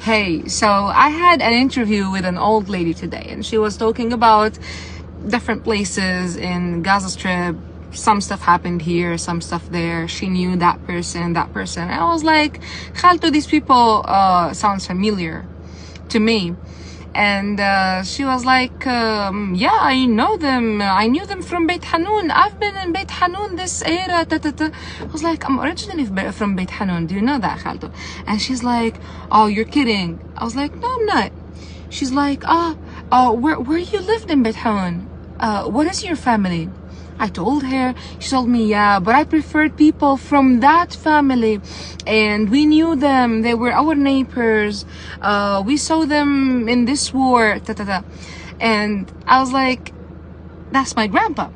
Hey, so I had an interview with an old lady today, and she was talking about different places in Gaza Strip. Some stuff happened here, some stuff there. She knew that person, that person. And I was like, Khalto, these people sounds familiar to me. And she was like, yeah, I know them. I knew them from Beit Hanun. I've been in Beit Hanun this era. I was like, I'm originally from Beit Hanun. Do you know that, Khalto? And she's like, oh, you're kidding. I was like, no, I'm not. She's like, where you lived in Beit Hanun? What is your family? I told her. She told me, yeah, but I preferred people from that family, and we knew them. They were our neighbors. We saw them in this war. And I was like, that's my grandpa,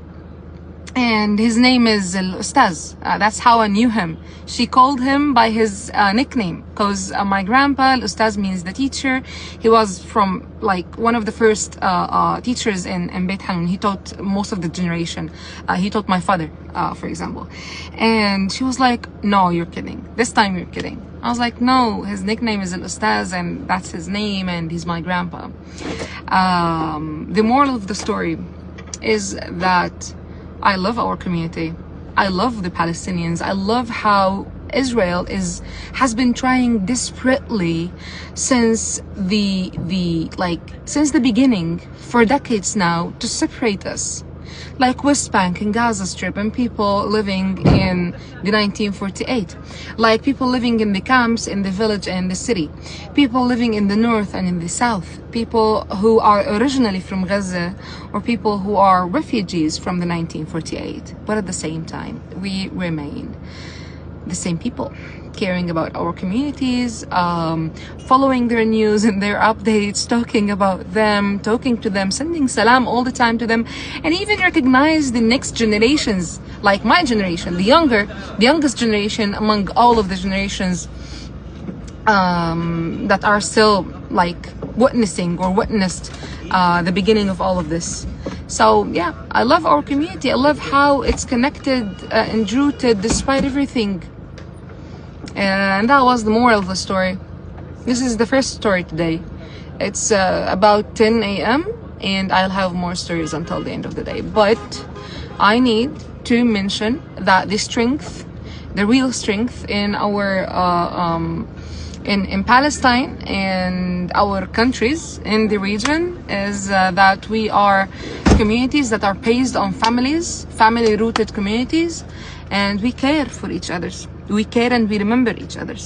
and his name is Ustaz. That's how I knew him. She called him by his nickname, because my grandpa, Ustaz, means the teacher. He was from like one of the first teachers in Beit Hanun. He taught most of the generation. He taught my father, for example. And she was like, no, you're kidding. This time you're kidding. I was like, no, his nickname is Ustaz, and that's his name, and he's my grandpa. The moral of the story is that I love our community. I love the Palestinians. I love how Israel has been trying desperately since the beginning, for decades now, to separate us. Like West Bank and Gaza Strip, and people living in the 1948. Like people living in the camps, in the village and the city. People living in the north and in the south. People who are originally from Gaza, or people who are refugees from the 1948. But at the same time, we remain the same people, caring about our communities, following their news and their updates, talking about them, talking to them, sending salam all the time to them, and even recognize the next generations, like my generation, the youngest generation among all of the generations that are still like witnessing or witnessed the beginning of all of this. So yeah, I love our community. I love how it's connected and rooted despite everything. And that was the moral of the story. This is the first story today. It's about 10 a.m. and I'll have more stories until the end of the day. But I need to mention that the strength, the real strength in our in Palestine and our countries in the region is that we are communities that are based on family-rooted communities, and we care for each other. We care and we remember each other.